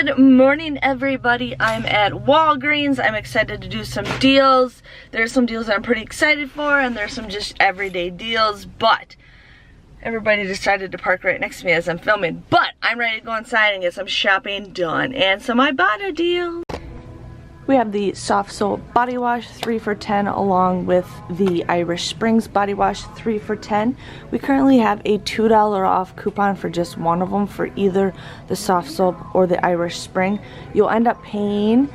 Good morning, everybody. I'm at Walgreens. I'm excited to do some deals. There's some deals I'm pretty excited for, and there's some just everyday deals, but everybody decided to park right next to me as I'm filming. But I'm ready to go inside and get some shopping done and some Ibotta deals. We have the soft soap body wash 3 for $10 along with the Irish Springs body wash 3 for $10. We currently have a $2 off coupon for just one of them for either the soft soap or the Irish Spring. You'll end up paying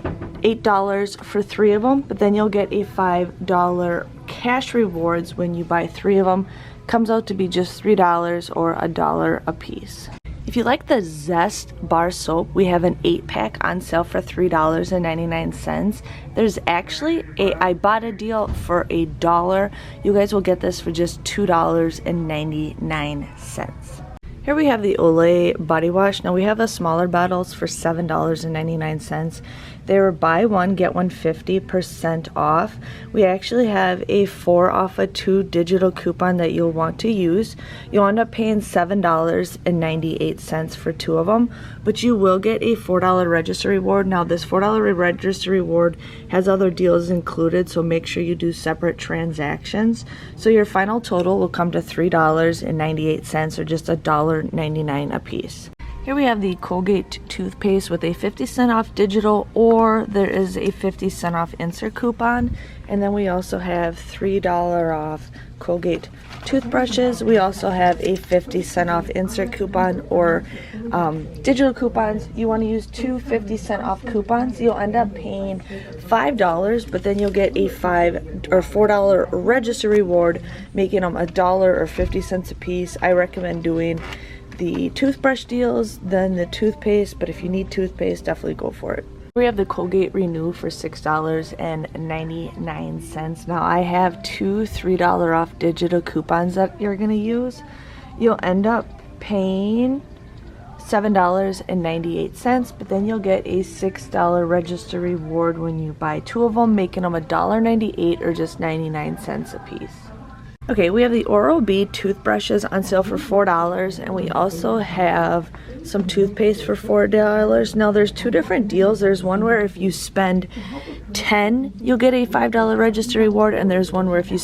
$8 for 3 of them, but then you'll get a $5 cash rewards when you buy 3 of them. Comes out to be just $3 or $1 a piece. If you like the Zest Bar Soap, we have an 8-pack on sale for $3.99. There's actually a Ibotta deal for $1. You guys will get this for just $2.99. Here we have the Olay body wash. Now we have the smaller bottles for $7.99. They were buy one, get one 50% off. We actually have a 4 off a 2 digital coupon that you'll want to use. You'll end up paying $7.98 for 2 of them, but you will get a $4 register reward. Now this $4 register reward has other deals included, so make sure you do separate transactions. So your final total will come to $3.98 or just $1.99 a piece. Here we have the Colgate Toothpaste with a 50% off digital, or there is a 50% off insert coupon. And then we also have $3 off Colgate Toothbrushes. We also have a 50% off insert coupon or digital coupons. You want to use 2 50% off coupons. You'll end up paying $5, but then you'll get a $5 or $4 register reward, making them $1 or 50 cents a piece. I recommend doing the toothbrush deals, then the toothpaste, but if you need toothpaste, definitely go for it. We have the Colgate Renew for $6.99. Now I have 2 $3 off digital coupons that you're going to use. You'll end up paying $7.98, but then you'll get a $6 register reward when you buy 2 of them, making them $1.98 or just 99 cents a piece. Okay, we have the Oral-B toothbrushes on sale for $4, and we also have some toothpaste for $4. Now there's 2 different deals. There's one where if you spend 10, you'll get a $5 register reward, and there's one where if you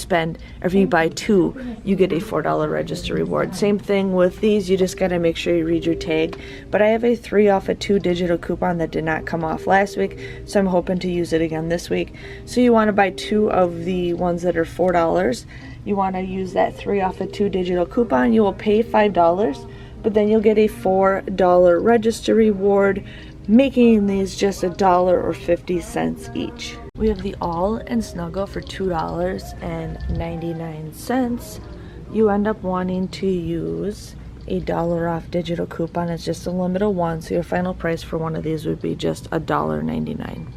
buy 2, you get a $4 register reward. Same thing with these, you just gotta make sure you read your tag. But I have a 3 off a 2 digital coupon that did not come off last week, so I'm hoping to use it again this week. So you wanna buy 2 of the ones that are $4. You want to use that 3 off a 2 digital coupon. You will pay $5, but then you'll get a $4 register reward, making these just $1 or 50 cents each. We have the All and Snuggle for $2.99. You end up wanting to use a $1 off digital coupon. It's just a limit of 1, so your final price for one of these would be just $1.99.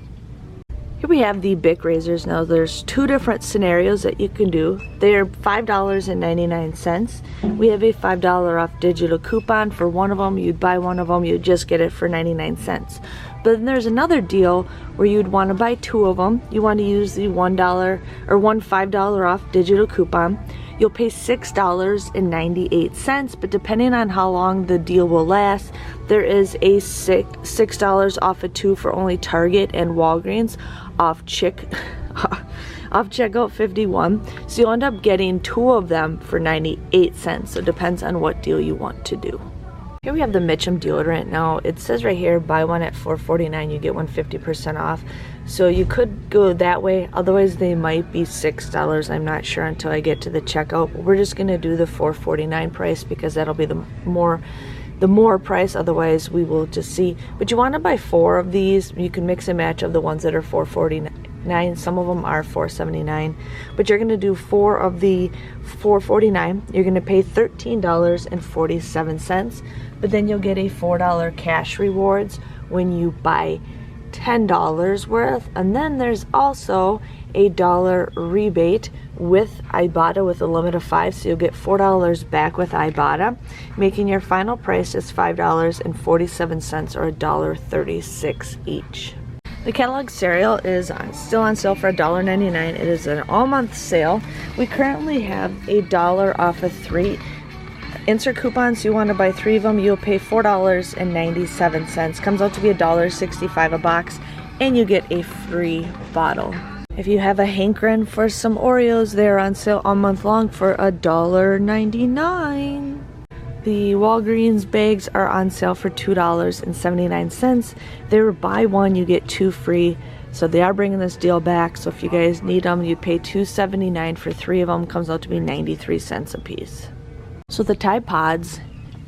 Here we have the Bic Razors. Now there's 2 different scenarios that you can do. They're $5.99. We have a $5 off digital coupon for one of them. You'd buy one of them, you'd just get it for 99 cents. But then there's another deal where you'd want to buy 2 of them. You want to use the $1 or one $5 off digital coupon. You'll pay $6.98, but depending on how long the deal will last, there is a $6 off a 2 for only Target and Walgreens off checkout 51. So you'll end up getting 2 of them for 98 cents. So it depends on what deal you want to do. Here we have the Mitchum Deodorant. Now it says right here, buy one at $4.49, you get one 50% off. So you could go that way, otherwise they might be $6. I'm not sure until I get to the checkout. We're just gonna do the $4.49 price because that'll be the more price, otherwise we will just see. But you wanna buy 4 of these. You can mix and match of the ones that are $4.49. Some of them are $4.79, but you're gonna do 4 of the $4.49. You're gonna pay $13.47, but then you'll get a $4 cash rewards when you buy $10 worth. And then there's also a $1 rebate with Ibotta with a limit of 5, so you'll get $4 back with Ibotta, making your final price just $5.47 or $1.36 each. The catalog cereal is still on sale for $1.99. It is an all-month sale. We currently have a $1 off of 3 insert coupons. You want to buy 3 of them, you'll pay $4.97. Comes out to be $1.65 a box, and you get a free bottle. If you have a hankering for some Oreos, they're on sale all month long for $1.99. The Walgreens bags are on sale for $2.79. They were buy one, you get 2 free. So they are bringing this deal back. So if you guys need them, you pay $2.79 for 3 of them. Comes out to be 93 cents a piece. So the Tide Pods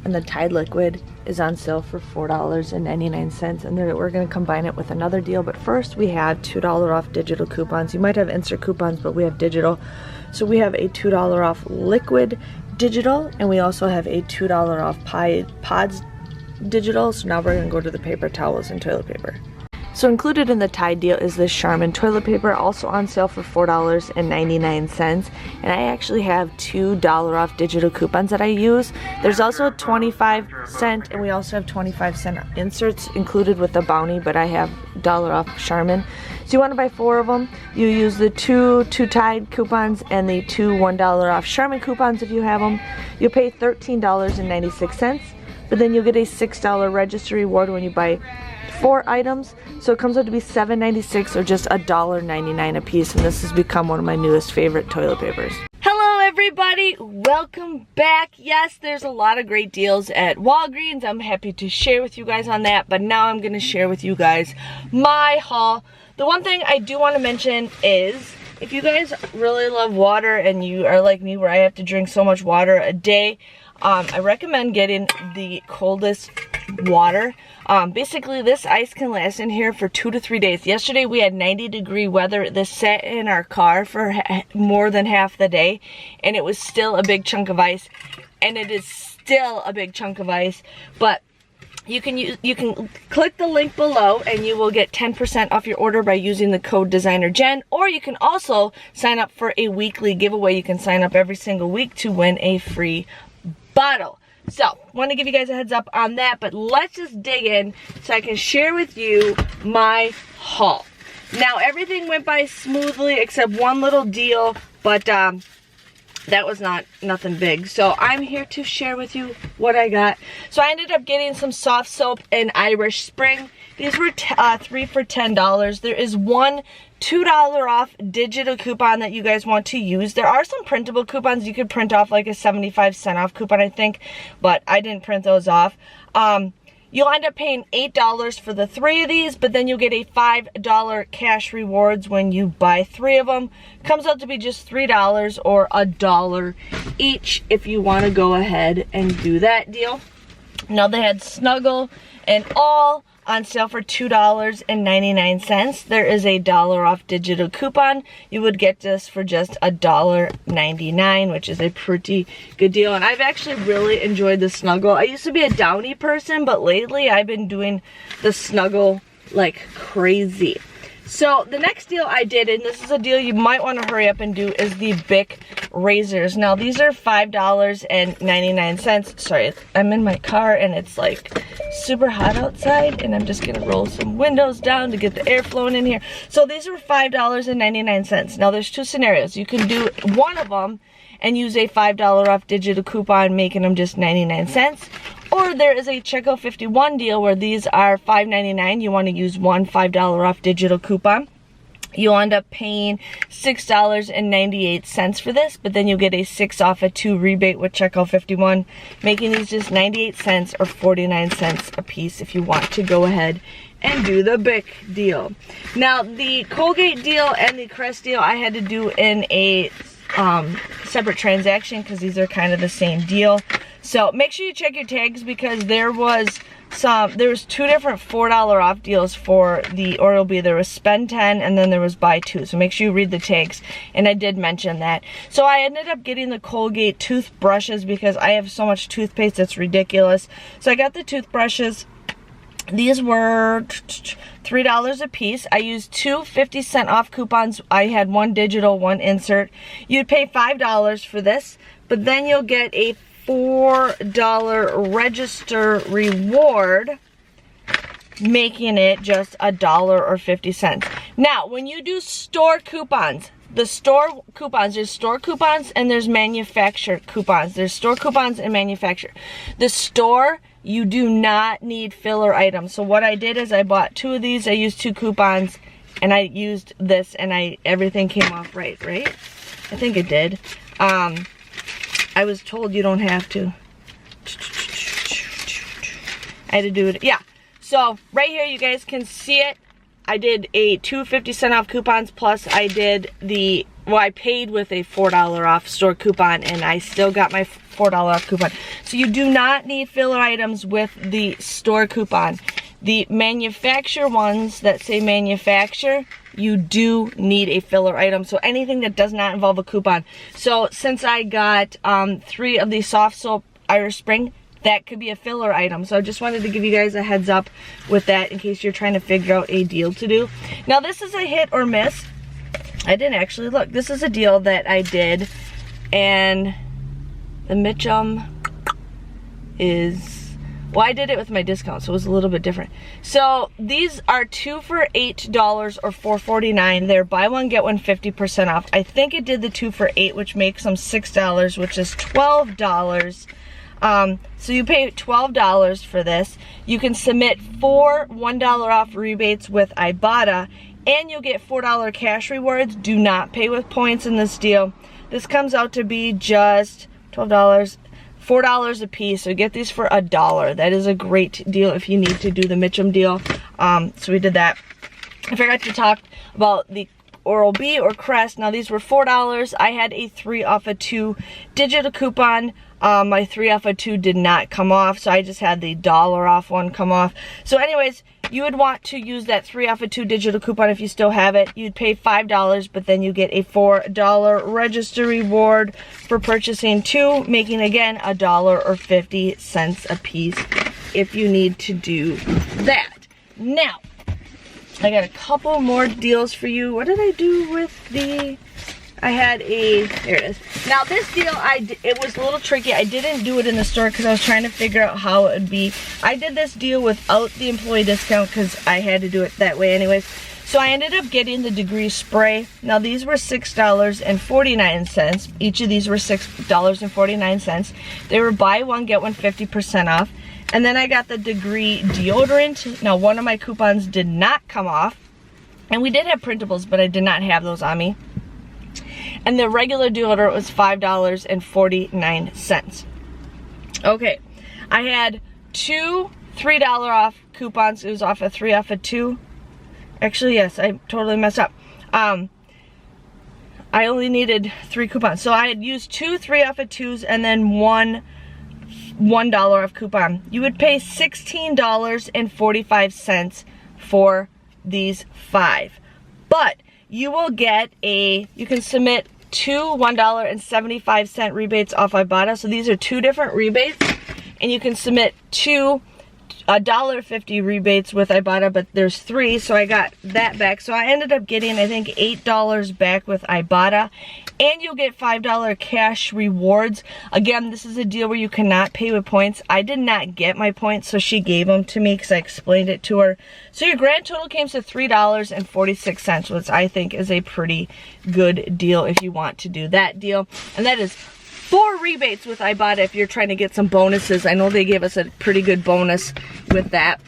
and the Tide Liquid is on sale for $4.99, and we're going to combine it with another deal. But first we have $2 off digital coupons. You might have insert coupons, but we have digital. So we have a $2 off liquid digital, and we also have a $2 off pods digital. So now we're going to go to the paper towels and toilet paper. So included in the Tide deal is this Charmin toilet paper, also on sale for $4.99. And I actually have $2 off digital coupons that I use. There's also a 25-cent, and we also have 25-cent inserts included with the bounty, but I have $1 off Charmin. So you want to buy 4 of them. You use the two Tide coupons and the 2 $1 off Charmin coupons if you have them. You'll pay $13.96, but then you'll get a $6 register reward when you buy 4 items. So it comes out to be $7.96 or just $1.99 a piece, and this has become one of my newest favorite toilet papers. Hello everybody, welcome back. Yes, there's a lot of great deals at Walgreens. I'm happy to share with you guys on that, but now I'm going to share with you guys my haul. The one thing I do want to mention is, if you guys really love water and you are like me where I have to drink so much water a day, I recommend getting the coldest water. Basically this ice can last in here for 2 to 3 days. Yesterday we had 90-degree weather. This sat in our car for more than half the day, and it was still a big chunk of ice, and it is still a big chunk of ice. But you can click the link below and you will get 10% off your order by using the code DesignerJen, or you can also sign up for a weekly giveaway. You can sign up every single week to win a free bottle. So, want to give you guys a heads up on that, but let's just dig in so I can share with you my haul. Now, everything went by smoothly except one little deal, but that was nothing big. So I'm here to share with you what I got. So I ended up getting some soft soap and Irish Spring. These were 3 for $10. There is one $2 off digital coupon that you guys want to use. There are some printable coupons. You could print off like a 75-cent off coupon, I think, but I didn't print those off. You'll end up paying $8 for the 3 of these, but then you'll get a $5 cash rewards when you buy 3 of them. Comes out to be just $3 or $1 each if you want to go ahead and do that deal. Now they had Snuggle and All on sale for $2.99. There is a $1 off digital coupon. You would get this for just $1.99, which is a pretty good deal. And I've actually really enjoyed the Snuggle. I used to be a Downy person, but lately I've been doing the Snuggle like crazy. So the next deal I did, and this is a deal you might want to hurry up and do, is the Bic Razors. Now these are $5.99. Sorry, I'm in my car and it's like super hot outside, and I'm just gonna roll some windows down to get the air flowing in here. So these are $5.99. Now there's 2 scenarios. You can do one of them and use a $5 off digital coupon, making them just 99 cents. Or there is a Checkout 51 deal where these are $5.99. You want to use one $5 off digital coupon. You'll end up paying $6.98 for this, but then you'll get a 6 off a 2 rebate with Checkout 51, making these just 98 cents or 49 cents a piece if you want to go ahead and do the Bic deal. Now the Colgate deal and the Crest deal I had to do in a separate transaction because these are kind of the same deal. So make sure you check your tags, because there was 2 different $4 off deals for the Oral-B. There was spend 10 and then there was buy 2. So make sure you read the tags, and I did mention that. So I ended up getting the Colgate toothbrushes because I have so much toothpaste, it's ridiculous. So I got the toothbrushes. These were $3 a piece. I used 2 50-cent off coupons. I had one digital, one insert. You'd pay $5 for this, but then you'll get a $4 register reward, making it just $1 or 50 cents. Now, when you do store coupons, the store coupons. There's store coupons and there's manufacturer coupons. There's store coupons and manufacturer. The store, you do not need filler items. So what I did is I bought 2 of these. I used 2 coupons and I used this and everything came off right? I think it did. I was told you don't have to. I had to do it. Yeah. So right here you guys can see it. I did a 2 50-cent off coupons, plus I did I paid with a $4 off store coupon, and I still got my $4 off coupon. So you do not need filler items with the store coupon. The manufacturer ones that say manufacturer, you do need a filler item. So anything that does not involve a coupon. So since I got 3 of the soft soap Irish Spring, that could be a filler item. So I just wanted to give you guys a heads up with that in case you're trying to figure out a deal to do. Now this is a hit or miss. I didn't actually look. This is a deal that I did, and the Mitchum is, well, I did it with my discount, so it was a little bit different. So these are 2 for $8 or $4.49. They're buy one get one 50% off. I think it did the 2 for $8, which makes them $6, which is $12. So you pay $12 for this. You can submit 4 $1 off rebates with Ibotta, and you'll get $4 cash rewards. Do not pay with points in this deal. This comes out to be just $12, $4 a piece. So get these for $1. That is a great deal if you need to do the Mitchum deal. So we did that. I forgot to talk about the Oral-B or Crest. Now these were $4. I had a 3 off of 2 digital coupon. My 3 off of 2 did not come off, so I just had the $1 off one come off. So anyways, you would want to use that 3 off of 2 digital coupon if you still have it. You'd pay $5, but then you get a $4 register reward for purchasing 2, making again $1 or 50 cents a piece if you need to do that. Now, I got a couple more deals for you. What did I do with the... I had a, there it is. Now this deal, it was a little tricky. I didn't do it in the store because I was trying to figure out how it would be. I did this deal without the employee discount because I had to do it that way anyways. So I ended up getting the Degree Spray. Now these were $6.49. Each of these were $6.49. They were buy one, get one 50% off. And then I got the Degree Deodorant. Now one of my coupons did not come off. And we did have printables, but I did not have those on me. And the regular deodorant was $5.49. Okay, I had 2 $3 off coupons. It was off of 3 off of 2. Actually, yes, I totally messed up. I only needed 3 coupons. So I had used 2 3 off of 2s and then one $1 off coupon. You would pay $16.45 for these 5. But you will get you can submit 2 $1.75 rebates off Ibotta. So these are 2 different rebates, and you can submit 2 $1.50 rebates with Ibotta, but there's 3, so I got that back. So I ended up getting, I think, $8 back with Ibotta, and you'll get $5 cash rewards. Again, this is a deal where you cannot pay with points. I did not get my points, so she gave them to me because I explained it to her. So your grand total came to $3.46, which I think is a pretty good deal if you want to do that deal. And that is 4 rebates with Ibotta if you're trying to get some bonuses. I know they gave us a pretty good bonus with that.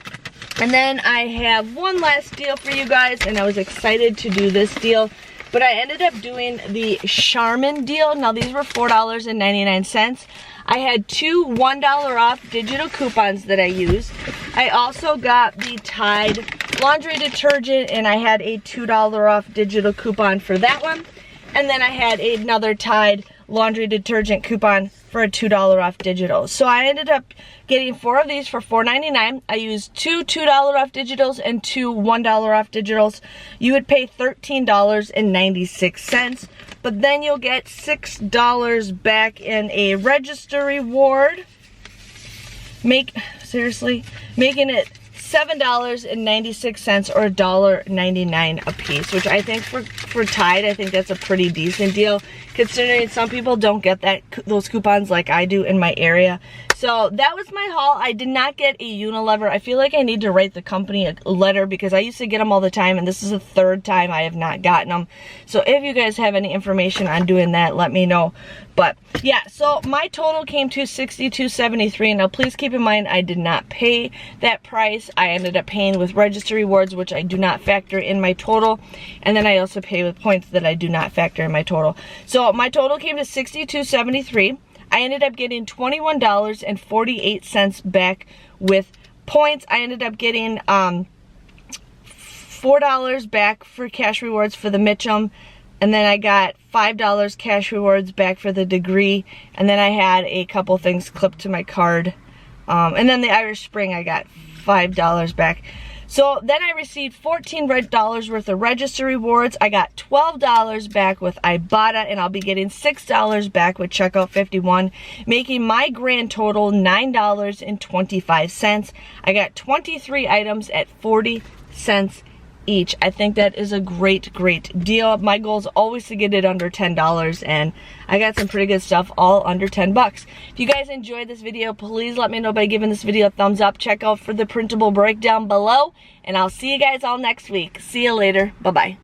And then I have one last deal for you guys, and I was excited to do this deal, but I ended up doing the Charmin deal. Now these were $4.99. I had 2 $1 off digital coupons that I used. I also got the Tide laundry detergent, and I had a $2 off digital coupon for that one. And then I had another Tide laundry detergent coupon for a $2 off digital. So I ended up getting 4 of these for $4.99. I used 2 $2 off digitals and 2 $1 off digitals. You would pay $13.96, but then you'll get $6 back in a register reward. Seriously, making it $7.96 or $1.99 a piece, which I think for Tide, I think that's a pretty decent deal, considering some people don't get those coupons like I do in my area. so that was my haul. I did not get a Unilever. I feel like I need to write the company a letter because I used to get them all the time, and this is the third time I have not gotten them. So if you guys have any information on doing that, let me know. But yeah, so my total came to $62.73. Now please keep in mind I did not pay that price. I ended up paying with register rewards, which I do not factor in my total, and then I also pay with points that I do not factor in my total. So my total came to $62.73. I ended up getting $21.48 back with points. I ended up getting $4 back for cash rewards for the Mitchum, and then I got $5 cash rewards back for the Degree, and then I had a couple things clipped to my card, and then the Irish Spring I got $5 back. So then I received $14 worth of register rewards. I got $12 back with Ibotta, and I'll be getting $6 back with checkout 51, making my grand total $9.25. I got 23 items at 40 cents each. I think that is a great deal. My goal is always to get it under $10, and I got some pretty good stuff all under 10 bucks. If you guys enjoyed this video, please let me know by giving this video a thumbs up. Check out for the printable breakdown below, and I'll see you guys all next week. See you later. Bye-bye.